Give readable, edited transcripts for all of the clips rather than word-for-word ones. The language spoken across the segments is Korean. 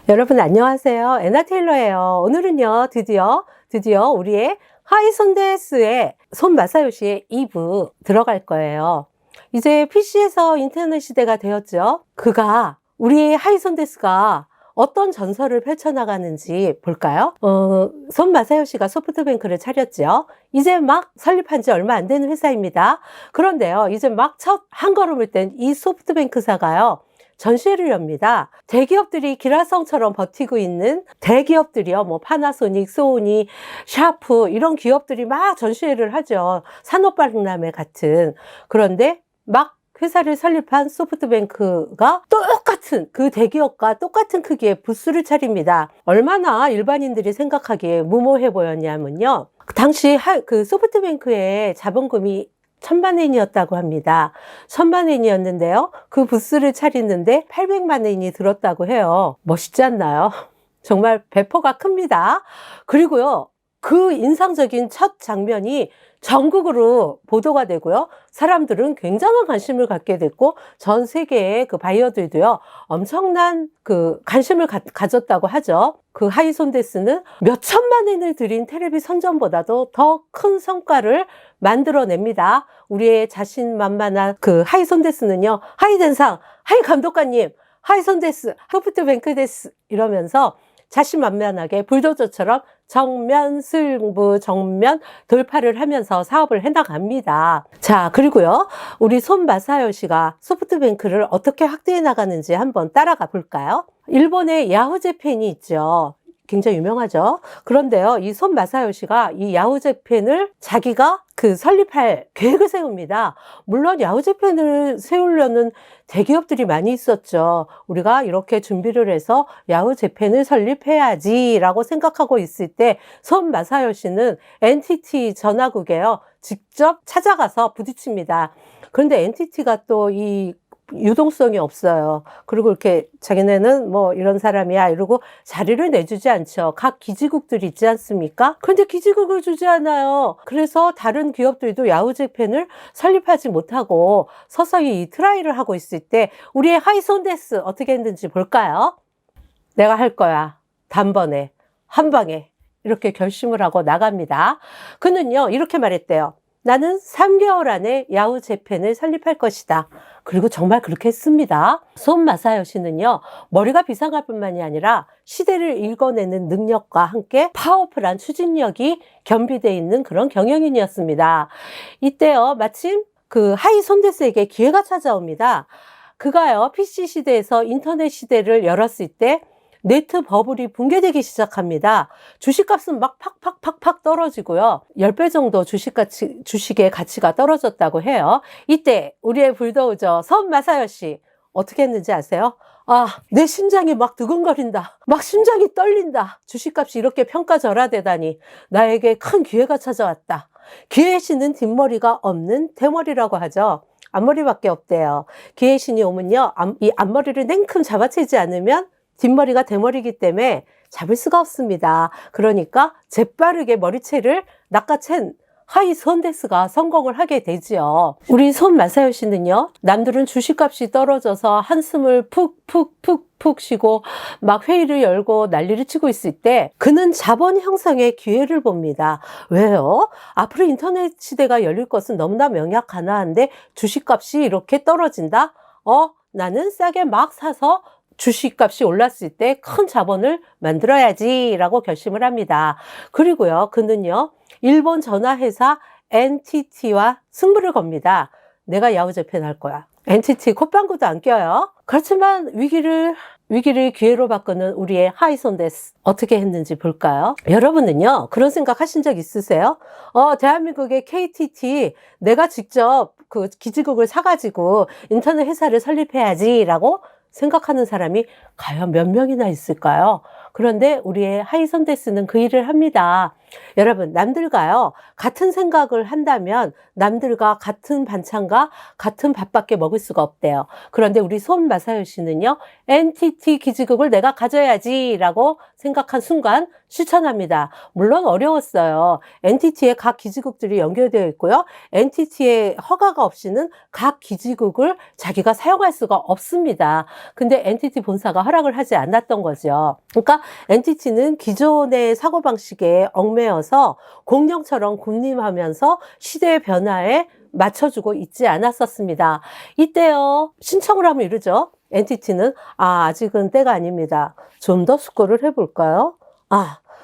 여러분 안녕하세요. 애나 테일러예요. 오늘은요 드디어 우리의 하이손데스의 손 마사요시의 2부 들어갈 거예요. 이제 PC에서 인터넷 시대가 되었죠. 그가 우리의 하이손데스가 어떤 전설을 펼쳐나가는지 볼까요? 손 마사요시가 소프트뱅크를 차렸죠. 이제 막 설립한 지 얼마 안 되는 회사입니다. 그런데요, 이제 막 첫 한 걸음을 뗀 이 소프트뱅크사가요, 전시회를 엽니다. 대기업들이 기라성처럼 버티고 있는 대기업들이요, 뭐 파나소닉, 소니, 샤프 이런 기업들이 막 전시회를 하죠. 산업박람회 같은. 그런데 막 회사를 설립한 소프트뱅크가 똑같은 그 대기업과 똑같은 크기의 부스를 차립니다. 얼마나 일반인들이 생각하기에 무모해 보였냐면요, 당시 그 소프트뱅크의 자본금이 1,000만 엔이었다고 합니다. 1,000만 엔이었는데요, 그 부스를 차리는데 800만 엔이 들었다고 해요. 멋있지 않나요? 정말 배포가 큽니다. 그리고요, 그 인상적인 첫 장면이 전국으로 보도가 되고요, 사람들은 굉장한 관심을 갖게 됐고, 전 세계의 그 바이어들도요, 엄청난 그 관심을 가졌다고 하죠. 그 하이손데스는 몇 천만 엔을 들인 텔레비 선전보다도 더 큰 성과를 만들어냅니다. 우리의 자신만만한 그 하이손데스는요, 하이덴상, 하이 감독관님, 하이손데스, 소프트뱅크데스 이러면서 자신만만하게 불도저처럼 정면 승부, 정면 돌파를 하면서 사업을 해나갑니다. 자, 그리고요, 우리 손 마사요시가 소프트뱅크를 어떻게 확대해 나가는지 한번 따라가 볼까요? 일본의 야후제펜이 있죠. 굉장히 유명하죠. 그런데요, 이 손 마사요시가 이 야후제펜을 자기가 설립할 계획을 세웁니다. 물론 야후제펜을 세우려는 대기업들이 많이 있었죠. 우리가 이렇게 준비를 해서 야후제펜을 설립해야지 라고 생각하고 있을 때, 손 마사요시는 NTT 전화국에요, 직접 찾아가서 부딪힙니다. 그런데 NTT가 또 이 유동성이 없어요. 그리고 이렇게 자기네는 뭐 이런 사람이야 이러고 자리를 내주지 않죠. 각 기지국들이 있지 않습니까? 그런데 기지국을 주지 않아요. 그래서 다른 기업들도 야후제펜을 설립하지 못하고 서서히 이 트라이를 하고 있을 때, 우리의 하이손데스 어떻게 했는지 볼까요? 내가 할 거야. 단번에, 한 방에, 이렇게 결심을 하고 나갑니다. 그는요, 이렇게 말했대요. 나는 3개월 안에 야후제펜을 설립할 것이다. 그리고 정말 그렇게 했습니다. 손 마사요시는요, 머리가 비상할 뿐만이 아니라 시대를 읽어내는 능력과 함께 파워풀한 추진력이 겸비되어 있는 그런 경영인이었습니다. 이때요, 마침 그 하이손데스에게 기회가 찾아옵니다. 그가요, PC 시대에서 인터넷 시대를 열었을 때 네트 버블이 붕괴되기 시작합니다. 주식값은 막 팍팍팍팍 떨어지고요, 10배 정도 주식의 가치가 떨어졌다고 해요. 이때 우리의 불도저 손 마사요시 어떻게 했는지 아세요? 내 심장이 막 두근거린다. 막 심장이 떨린다. 주식값이 이렇게 평가절하되다니 나에게 큰 기회가 찾아왔다. 기회의 신은 뒷머리가 없는 대머리라고 하죠. 앞머리밖에 없대요. 기회의 신이 오면요, 이 앞머리를 냉큼 잡아채지 않으면 뒷머리가 대머리이기 때문에 잡을 수가 없습니다. 그러니까 재빠르게 머리채를 낚아챈 하이손데스가 성공을 하게 되지요. 우리 손 마사요시는요, 남들은 주식값이 떨어져서 한숨을 푹 쉬고 막 회의를 열고 난리를 치고 있을 때, 그는 자본 형성의 기회를 봅니다. 왜요? 앞으로 인터넷 시대가 열릴 것은 너무나 명약하나한데 주식값이 이렇게 떨어진다? 나는 싸게 막 사서 주식값이 올랐을 때 큰 자본을 만들어야지 라고 결심을 합니다. 그리고요, 그는요, 일본 전화회사 NTT와 승부를 겁니다. 내가 야후제펜 할 거야. NTT 콧방구도 안 껴요. 그렇지만 위기를 기회로 바꾸는 우리의 하이손데스 어떻게 했는지 볼까요? 여러분은요, 그런 생각 하신 적 있으세요? 대한민국의 KTT 내가 직접 그 기지국을 사가지고 인터넷 회사를 설립해야지 라고 생각하는 사람이 과연 몇 명이나 있을까요? 그런데 우리의 하이손데스는 그 일을 합니다. 여러분, 남들과요, 같은 생각을 한다면 남들과 같은 반찬과 같은 밥밖에 먹을 수가 없대요. 그런데 우리 손 마사요시는요, NTT 기지국을 내가 가져야지 라고 생각한 순간 추천합니다. 물론 어려웠어요. NTT의 각 기지국들이 연결되어 있고요. NTT의 허가가 없이는 각 기지국을 자기가 사용할 수가 없습니다. 근데 NTT 본사가 허락을 하지 않았던 거죠. 그러니까 NTT는 기존의 사고방식에 얽매여서 공룡처럼 군림하면서 시대의 변화에 맞춰주고 있지 않았었습니다. 이때요, 신청을 하면 이러죠. NTT는 아직은 때가 아닙니다. 좀 더 숙고를 해볼까요?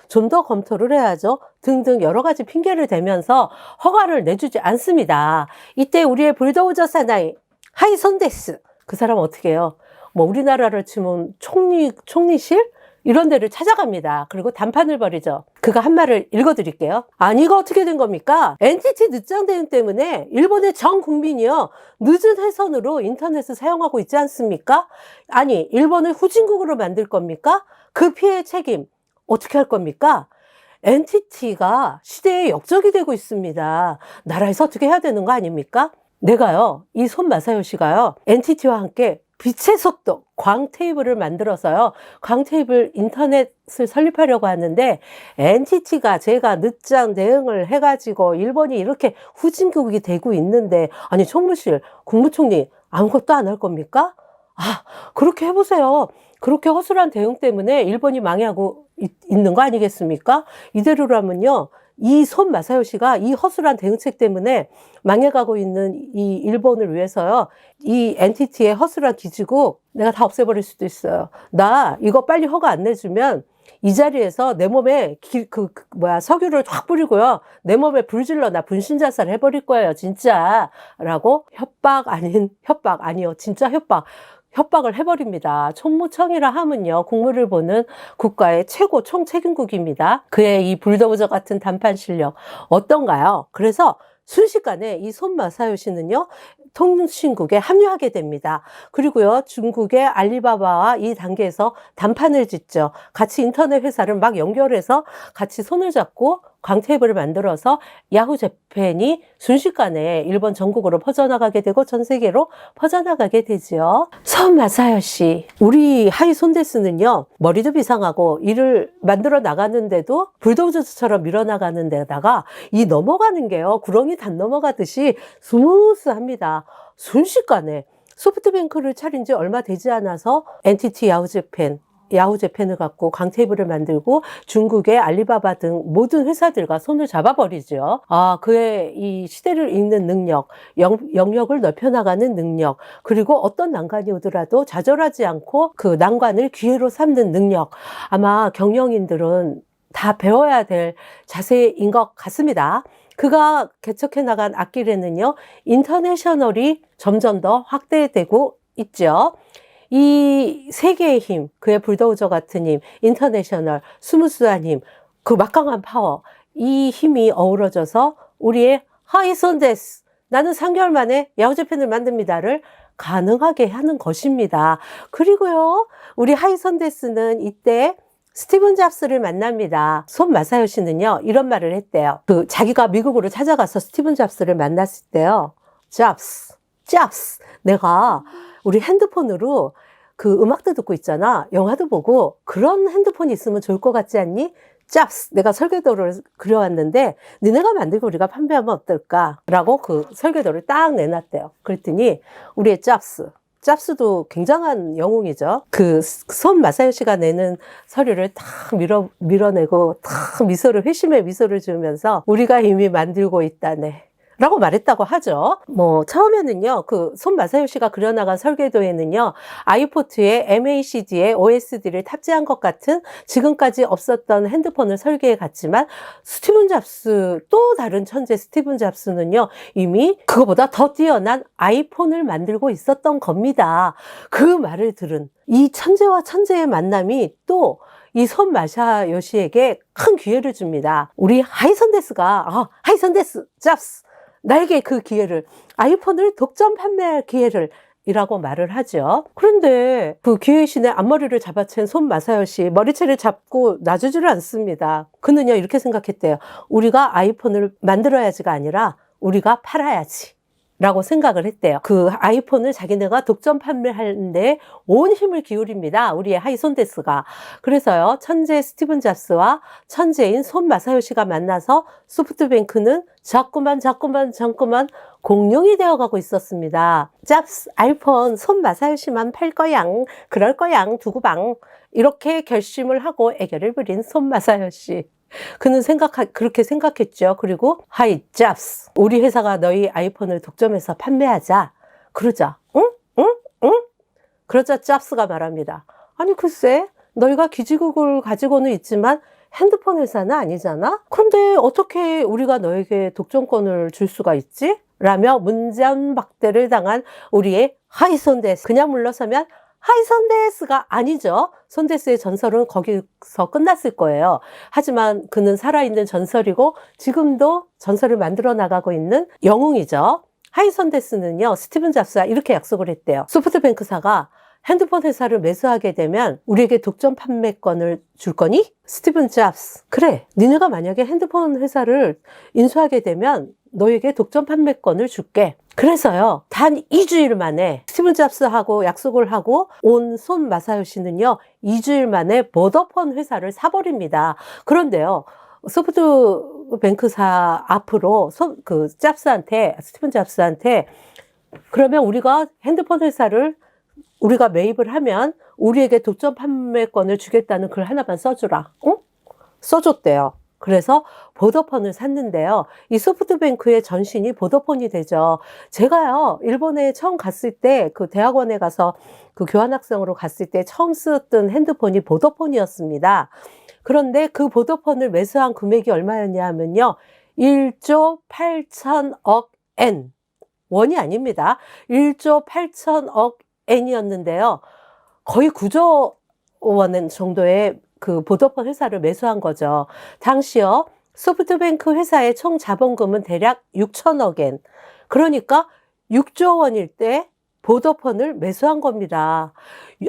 좀 더 검토를 해야죠. 등등 여러 가지 핑계를 대면서 허가를 내주지 않습니다. 이때 우리의 불도저 사나이 하이손데스, 그 사람 어떻게 해요? 뭐 우리나라를 치면 총리실? 이런 데를 찾아갑니다. 그리고 담판을 벌이죠. 그가 한 말을 읽어드릴게요. 이거 어떻게 된 겁니까? NTT 늦장 대응 때문에 일본의 전 국민이요, 늦은 회선으로 인터넷을 사용하고 있지 않습니까? 일본을 후진국으로 만들 겁니까? 그 피해 책임 어떻게 할 겁니까? NTT가 시대의 역적이 되고 있습니다. 나라에서 어떻게 해야 되는 거 아닙니까? 내가요, 이 손 마사요시가요, NTT와 함께 빛의 속도, 광테이블을 만들어서요, 광테이블 인터넷을 설립하려고 하는데, NTT가 제가 늦장 대응을 해가지고 일본이 이렇게 후진국이 되고 있는데, 총무실, 국무총리 아무것도 안 할 겁니까? 그렇게 해보세요. 그렇게 허술한 대응 때문에 일본이 망하고 있는 거 아니겠습니까? 이대로라면요, 이 손 마사요시가 이 허술한 대응책 때문에 망해가고 있는 이 일본을 위해서요, 이 NTT의 허술한 기지국 내가 다 없애버릴 수도 있어요. 나 이거 빨리 허가 안 내주면 이 자리에서 내 몸에 석유를 확 뿌리고요, 내 몸에 불질러 나 분신자살 해버릴 거예요, 진짜. 라고 진짜 협박을 해버립니다. 총무청이라 하면요, 국무를 보는 국가의 최고 총책임국입니다. 그의 이 불도저 같은談判 실력 어떤가요? 그래서 순식간에 이 손 마사요시는요, 통신국에 합류하게 됩니다. 그리고요, 중국의 알리바바와 이 단계에서 단판을 짓죠. 같이 인터넷 회사를 막 연결해서 같이 손을 잡고 광테이블을 만들어서 야후 재팬이 순식간에 일본 전국으로 퍼져나가게 되고 전 세계로 퍼져나가게 되죠. 손 마사요시, 우리 하이손데스는요, 머리도 비상하고 일을 만들어 나가는데도 불도저처럼 밀어나가는 데다가 이 넘어가는 게요, 구렁이 단 넘어가듯이 스무스합니다. 순식간에 소프트뱅크를 차린 지 얼마 되지 않아서 NTT 야후재팬을 갖고 광테이블을 만들고 중국의 알리바바 등 모든 회사들과 손을 잡아버리죠. 그의 이 시대를 읽는 능력, 영역을 넓혀나가는 능력, 그리고 어떤 난관이 오더라도 좌절하지 않고 그 난관을 기회로 삼는 능력, 아마 경영인들은 다 배워야 될 자세인 것 같습니다. 그가 개척해 나간 앞길에는요, 인터내셔널이 점점 더 확대되고 있죠. 이 세계의 힘, 그의 불도저 같은 힘, 인터내셔널, 스무스한 힘, 그 막강한 파워, 이 힘이 어우러져서 우리의 하이손데스, 나는 3개월 만에 야후재팬을 만듭니다를 가능하게 하는 것입니다. 그리고요, 우리 하이손데스는 이때 스티븐 잡스를 만납니다. 손 마사요시는요, 이런 말을 했대요. 자기가 미국으로 찾아가서 스티븐 잡스를 만났을 때요, 잡스, 내가 우리 핸드폰으로 그 음악도 듣고 있잖아, 영화도 보고, 그런 핸드폰이 있으면 좋을 것 같지 않니? 잡스, 내가 설계도를 그려왔는데 니네가 만들고 우리가 판매하면 어떨까? 라고 그 설계도를 딱 내놨대요. 그랬더니 우리의 잡스도 굉장한 영웅이죠. 그 손 마사요시가 내는 서류를 탁 밀어내고 탁 회심의 미소를 지으면서 우리가 이미 만들고 있다네 라고 말했다고 하죠. 처음에는요, 그 손 마사요시가 그려나간 설계도에는요, 아이포트에 MACD에 OSD를 탑재한 것 같은 지금까지 없었던 핸드폰을 설계해 갔지만, 또 다른 천재 스티븐 잡스는요, 이미 그거보다 더 뛰어난 아이폰을 만들고 있었던 겁니다. 그 말을 들은 이 천재와 천재의 만남이 또 이 손 마사요시에게 큰 기회를 줍니다. 우리 하이손데스가, 하이손데스, 잡스, 나에게 그 기회를, 아이폰을 독점 판매할 기회를 이라고 말을 하죠. 그런데 그 기회의 신의 앞머리를 잡아챈 손 마사요시, 머리채를 잡고 놔주지를 않습니다. 그는요, 이렇게 생각했대요. 우리가 아이폰을 만들어야지가 아니라 우리가 팔아야지 라고 생각을 했대요. 그 아이폰을 자기네가 독점 판매하는데 온 힘을 기울입니다. 우리의 하이손데스가. 그래서요, 천재 스티븐 잡스와 천재인 손 마사요시가 만나서 소프트뱅크는 자꾸만 공룡이 되어가고 있었습니다. 잡스, 아이폰, 손 마사요시만 팔 거양, 그럴 거양, 두고 방. 이렇게 결심을 하고 애교를 부린 손 마사요시. 그는 그렇게 생각했죠. 그리고 하이 잡스, 우리 회사가 너희 아이폰을 독점해서 판매하자. 그러자. 응? 응? 응? 그러자 잡스가 말합니다. 아니 글쎄, 너희가 기지국을 가지고는 있지만 핸드폰 회사는 아니잖아? 그런데 어떻게 우리가 너에게 독점권을 줄 수가 있지? 라며 문전박대를 당한 우리의 하이손데스. 그냥 물러서면 하이손데스가 아니죠. 손데스의 전설은 거기서 끝났을 거예요. 하지만 그는 살아있는 전설이고 지금도 전설을 만들어 나가고 있는 영웅이죠. 하이손데스는요, 스티븐 잡스와 이렇게 약속을 했대요. 소프트뱅크사가 핸드폰 회사를 매수하게 되면 우리에게 독점 판매권을 줄 거니? 스티븐 잡스, 그래, 니네가 만약에 핸드폰 회사를 인수하게 되면 너에게 독점 판매권을 줄게. 그래서요, 단 2주일 만에 스티븐 잡스하고 약속을 하고 온 손 마사요시는요, 2주일 만에 보더폰 회사를 사버립니다. 그런데요, 소프트뱅크사 앞으로 스티븐 잡스한테 그러면 우리가 핸드폰 회사를 우리가 매입을 하면 우리에게 독점 판매권을 주겠다는 글 하나만 써주라. 응? 써줬대요. 그래서 보더폰을 샀는데요. 이 소프트뱅크의 전신이 보더폰이 되죠. 제가요, 일본에 처음 갔을 때 그 대학원에 가서 그 교환학생으로 갔을 때 처음 쓰던 핸드폰이 보더폰이었습니다. 그런데 그 보더폰을 매수한 금액이 얼마였냐 하면요. 1조 8천억 엔. 원이 아닙니다. 1조 8천억 엔이었는데요. 거의 9조 원 정도의 그 보더폰 회사를 매수한 거죠. 당시요, 소프트뱅크 회사의 총 자본금은 대략 6천억 엔. 그러니까 6조 원일 때 보더폰을 매수한 겁니다.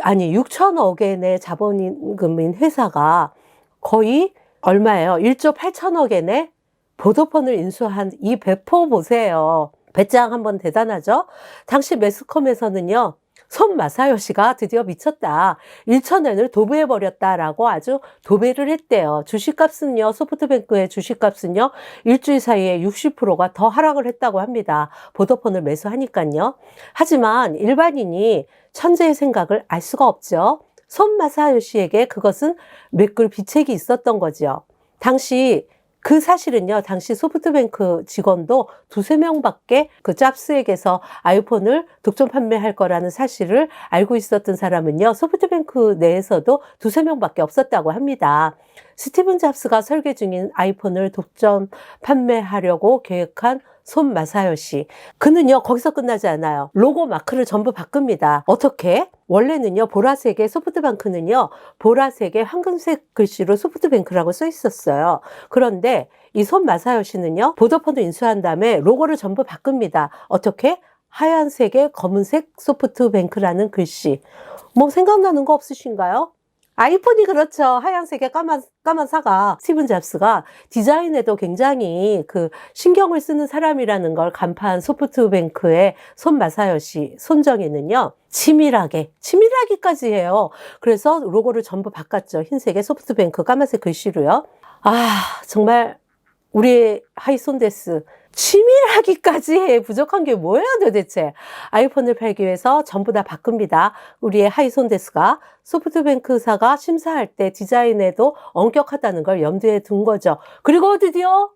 아니, 6천억 엔의 자본금인 회사가 거의 얼마예요? 1조 8천억 엔에 보더폰을 인수한 이 배포 보세요. 배짱 한번 대단하죠? 당시 매스컴에서는요, 손 마사요시가 드디어 미쳤다. 1,000엔을 도배해버렸다라고 아주 도배를 했대요. 주식값은요, 소프트뱅크의 주식값은요, 일주일 사이에 60%가 더 하락을 했다고 합니다. 보더폰을 매수하니까요. 하지만 일반인이 천재의 생각을 알 수가 없죠. 손 마사요시에게 그것은 메꿀 비책이 있었던 거죠. 당시 그 사실은요, 당시 소프트뱅크 직원도 2~3명밖에 그 잡스에게서 아이폰을 독점 판매할 거라는 사실을 알고 있었던 사람은요, 소프트뱅크 내에서도 2~3명밖에 없었다고 합니다. 스티븐 잡스가 설계 중인 아이폰을 독점 판매하려고 계획한 손 마사요시. 그는요, 거기서 끝나지 않아요. 로고 마크를 전부 바꿉니다. 어떻게? 원래는요, 보라색의 소프트뱅크는요, 보라색의 황금색 글씨로 소프트뱅크라고 써 있었어요. 그런데 이 손 마사요시는요, 보더폰도 인수한 다음에 로고를 전부 바꿉니다. 어떻게? 하얀색의 검은색 소프트뱅크라는 글씨. 뭐 생각나는 거 없으신가요? 아이폰이 그렇죠. 하얀색의 까만 사과. 스티븐 잡스가 디자인에도 굉장히 그 신경을 쓰는 사람이라는 걸 간파한 소프트뱅크의 손 마사요시, 손정희는요, 치밀하기까지 해요. 그래서 로고를 전부 바꿨죠. 흰색의 소프트뱅크, 까만색 글씨로요. 정말 우리 하이손데스 치밀하기까지 해. 부족한 게 뭐예요 도대체. 아이폰을 팔기 위해서 전부 다 바꿉니다. 우리의 하이손데스가 소프트뱅크사가 심사할 때 디자인에도 엄격하다는 걸 염두에 둔 거죠. 그리고 드디어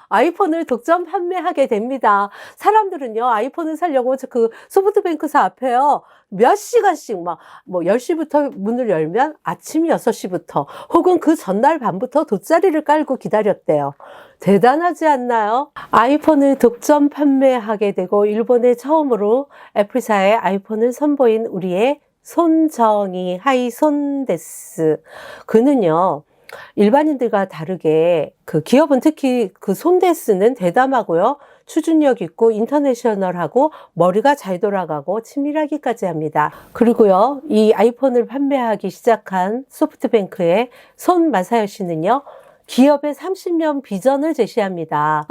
아이폰을 독점 판매하게 됩니다. 사람들은요, 아이폰을 사려고 그 소프트뱅크사 앞에요, 몇 시간씩 뭐 10시부터 문을 열면 아침 6시부터 혹은 그 전날 밤부터 돗자리를 깔고 기다렸대요. 대단하지 않나요? 아이폰을 독점 판매하게 되고 일본에 처음으로 애플사의 아이폰을 선보인 우리의 손정희 하이손데스. 그는요, 일반인들과 다르게 그 기업은 특히 그 손데스는 대담하고요, 추진력 있고 인터내셔널하고 머리가 잘 돌아가고 치밀하기까지 합니다. 그리고요, 이 아이폰을 판매하기 시작한 소프트뱅크의 손 마사요시는요, 기업의 30년 비전을 제시합니다.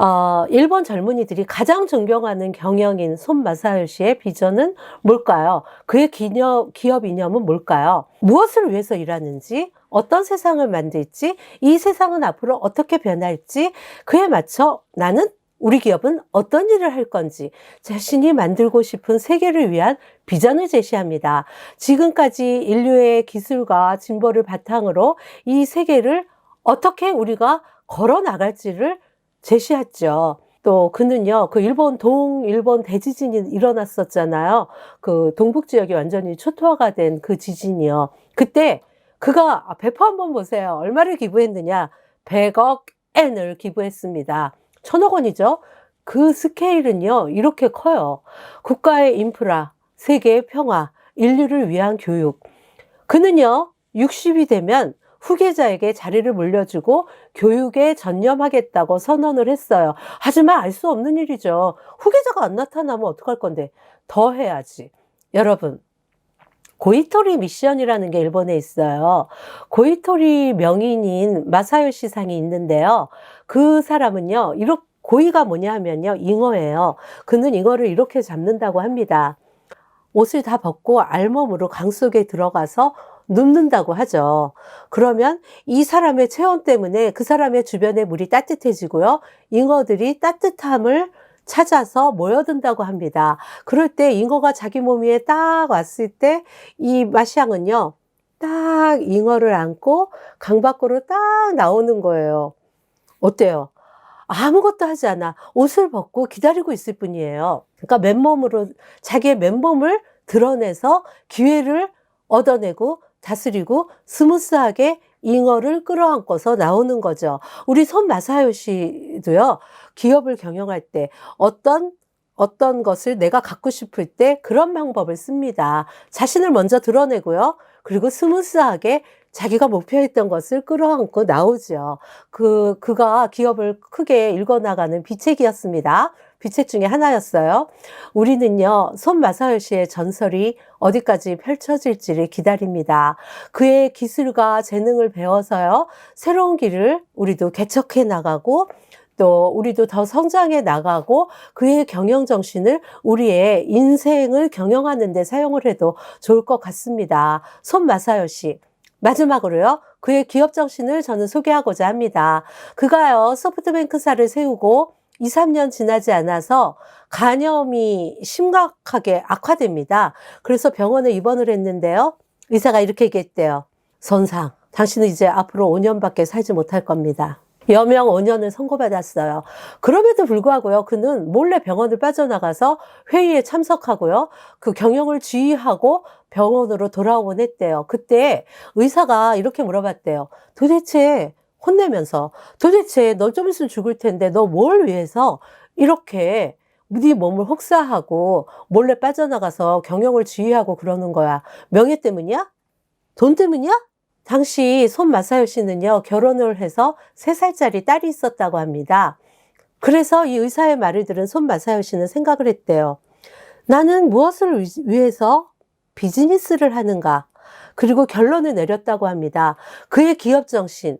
일본 젊은이들이 가장 존경하는 경영인 손 마사요시의 비전은 뭘까요? 그의 기업 이념은 뭘까요? 무엇을 위해서 일하는지, 어떤 세상을 만들지, 이 세상은 앞으로 어떻게 변할지, 그에 맞춰 나는 우리 기업은 어떤 일을 할 건지 자신이 만들고 싶은 세계를 위한 비전을 제시합니다. 지금까지 인류의 기술과 진보를 바탕으로 이 세계를 어떻게 우리가 걸어 나갈지를 제시했죠. 또 그는요, 그 동일본 대지진이 일어났었잖아요. 그 동북 지역이 완전히 초토화가 된 그 지진이요. 그때 그가 배포 한번 보세요. 얼마를 기부했느냐? 100억 엔을 기부했습니다. 1000억 원이죠. 그 스케일은요, 이렇게 커요. 국가의 인프라, 세계의 평화, 인류를 위한 교육. 그는요, 60이 되면 후계자에게 자리를 물려주고 교육에 전념하겠다고 선언을 했어요. 하지만 알 수 없는 일이죠. 후계자가 안 나타나면 어떡할 건데? 더 해야지. 여러분, 고이토리 미션이라는 게 일본에 있어요. 고이토리 명인인 마사요시 상이 있는데요. 그 사람은요, 고이가 뭐냐 하면요, 잉어예요. 그는 잉어를 이렇게 잡는다고 합니다. 옷을 다 벗고 알몸으로 강 속에 들어가서 눕는다고 하죠. 그러면 이 사람의 체온 때문에 그 사람의 주변의 물이 따뜻해지고요. 잉어들이 따뜻함을 찾아서 모여든다고 합니다. 그럴 때 잉어가 자기 몸 위에 딱 왔을 때 이 마샹은요, 딱 잉어를 안고 강 밖으로 딱 나오는 거예요. 어때요? 아무것도 하지 않아. 옷을 벗고 기다리고 있을 뿐이에요. 그러니까 자기의 맨몸을 드러내서 기회를 얻어내고 다스리고 스무스하게 잉어를 끌어안고서 나오는 거죠. 우리 손 마사요시도요, 기업을 경영할 때 어떤 것을 내가 갖고 싶을 때 그런 방법을 씁니다. 자신을 먼저 드러내고요. 그리고 스무스하게 자기가 목표했던 것을 끌어안고 나오죠. 그가 기업을 크게 일궈나가는 비책이었습니다. 비책 중에 하나였어요. 우리는요, 손 마사요시의 전설이 어디까지 펼쳐질지를 기다립니다. 그의 기술과 재능을 배워서요, 새로운 길을 우리도 개척해 나가고, 또 우리도 더 성장해 나가고 그의 경영 정신을 우리의 인생을 경영하는 데 사용을 해도 좋을 것 같습니다. 손 마사요시. 마지막으로요, 그의 기업 정신을 저는 소개하고자 합니다. 그가요, 소프트뱅크사를 세우고 2, 3년 지나지 않아서 간염이 심각하게 악화됩니다. 그래서 병원에 입원을 했는데요, 의사가 이렇게 얘기했대요. 선상, 당신은 이제 앞으로 5년밖에 살지 못할 겁니다. 여명 5년을 선고받았어요. 그럼에도 불구하고요, 그는 몰래 병원을 빠져나가서 회의에 참석하고요, 그 경영을 지휘하고 병원으로 돌아오곤 했대요. 그때 의사가 이렇게 물어봤대요. 혼내면서 도대체 너 좀 있으면 죽을 텐데 너 뭘 위해서 이렇게 네 몸을 혹사하고 몰래 빠져나가서 경영을 지휘하고 그러는 거야? 명예 때문이야? 돈 때문이야? 당시 손 마사요시는요, 결혼을 해서 3살짜리 딸이 있었다고 합니다. 그래서 이 의사의 말을 들은 손 마사요시는 생각을 했대요. 나는 무엇을 위해서 비즈니스를 하는가? 그리고 결론을 내렸다고 합니다. 그의 기업 정신.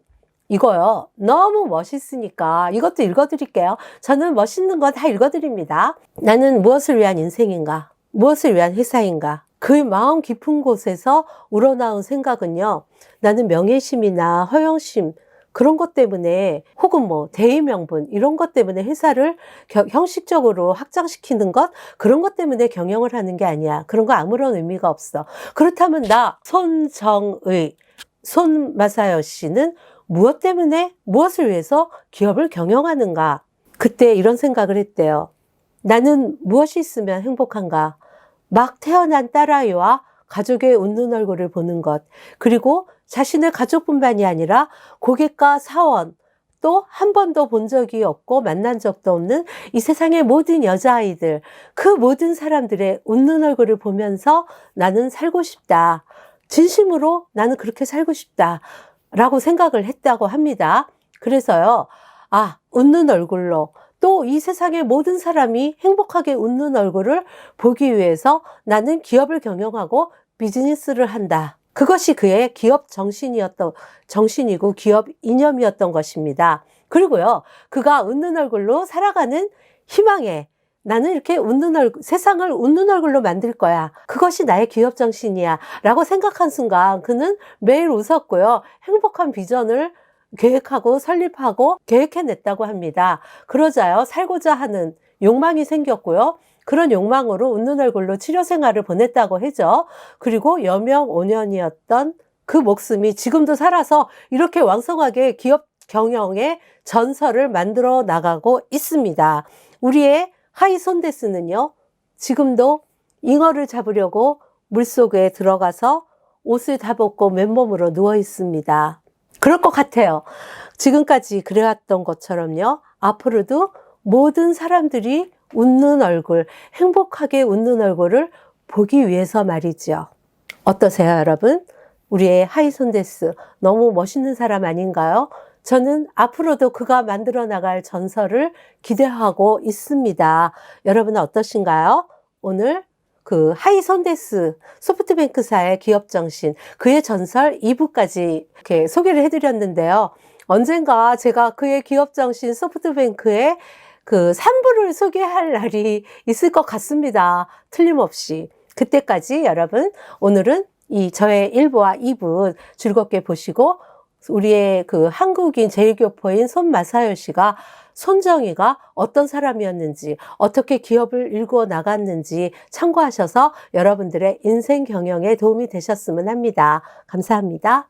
이거요, 너무 멋있으니까 이것도 읽어드릴게요. 저는 멋있는 거 다 읽어드립니다. 나는 무엇을 위한 인생인가? 무엇을 위한 회사인가? 그 마음 깊은 곳에서 우러나온 생각은요, 나는 명예심이나 허영심, 그런 것 때문에, 혹은 대의 명분, 이런 것 때문에 회사를 형식적으로 확장시키는 것, 그런 것 때문에 경영을 하는 게 아니야. 그런 거 아무런 의미가 없어. 그렇다면 손 마사요시는 무엇 때문에, 무엇을 위해서 기업을 경영하는가? 그때 이런 생각을 했대요. 나는 무엇이 있으면 행복한가? 막 태어난 딸아이와 가족의 웃는 얼굴을 보는 것, 그리고 자신의 가족뿐만이 아니라 고객과 사원, 또 한 번도 본 적이 없고 만난 적도 없는 이 세상의 모든 여자아이들, 그 모든 사람들의 웃는 얼굴을 보면서 나는 살고 싶다. 진심으로 나는 그렇게 살고 싶다. 라고 생각을 했다고 합니다. 그래서요, 웃는 얼굴로 또 이 세상의 모든 사람이 행복하게 웃는 얼굴을 보기 위해서 나는 기업을 경영하고 비즈니스를 한다. 그것이 그의 기업 정신이고 기업 이념이었던 것입니다. 그리고요, 그가 웃는 얼굴로 살아가는 희망에 나는 이렇게 세상을 웃는 얼굴로 만들 거야. 그것이 나의 기업 정신이야. 라고 생각한 순간 그는 매일 웃었고요. 행복한 비전을 계획하고 설립하고 계획해냈다고 합니다. 그러자요, 살고자 하는 욕망이 생겼고요. 그런 욕망으로 웃는 얼굴로 치료 생활을 보냈다고 하죠. 그리고 여명 5년이었던 그 목숨이 지금도 살아서 이렇게 왕성하게 기업 경영의 전설을 만들어 나가고 있습니다. 우리의 하이손데스는요, 지금도 잉어를 잡으려고 물속에 들어가서 옷을 다 벗고 맨몸으로 누워 있습니다. 그럴 것 같아요. 지금까지 그래왔던 것처럼요, 앞으로도 모든 사람들이 웃는 얼굴, 행복하게 웃는 얼굴을 보기 위해서 말이죠. 어떠세요, 여러분? 우리의 하이손데스 너무 멋있는 사람 아닌가요? 저는 앞으로도 그가 만들어 나갈 전설을 기대하고 있습니다. 여러분은 어떠신가요? 오늘 그 하이손데스 소프트뱅크사의 기업정신, 그의 전설 2부까지 이렇게 소개를 해드렸는데요. 언젠가 제가 그의 기업정신 소프트뱅크의 그 3부를 소개할 날이 있을 것 같습니다. 틀림없이. 그때까지 여러분, 오늘은 저의 1부와 2부 즐겁게 보시고, 우리의 그 한국인 제1교포인 손마사요 씨가, 손정희가 어떤 사람이었는지, 어떻게 기업을 일구어 나갔는지 참고하셔서 여러분들의 인생 경영에 도움이 되셨으면 합니다. 감사합니다.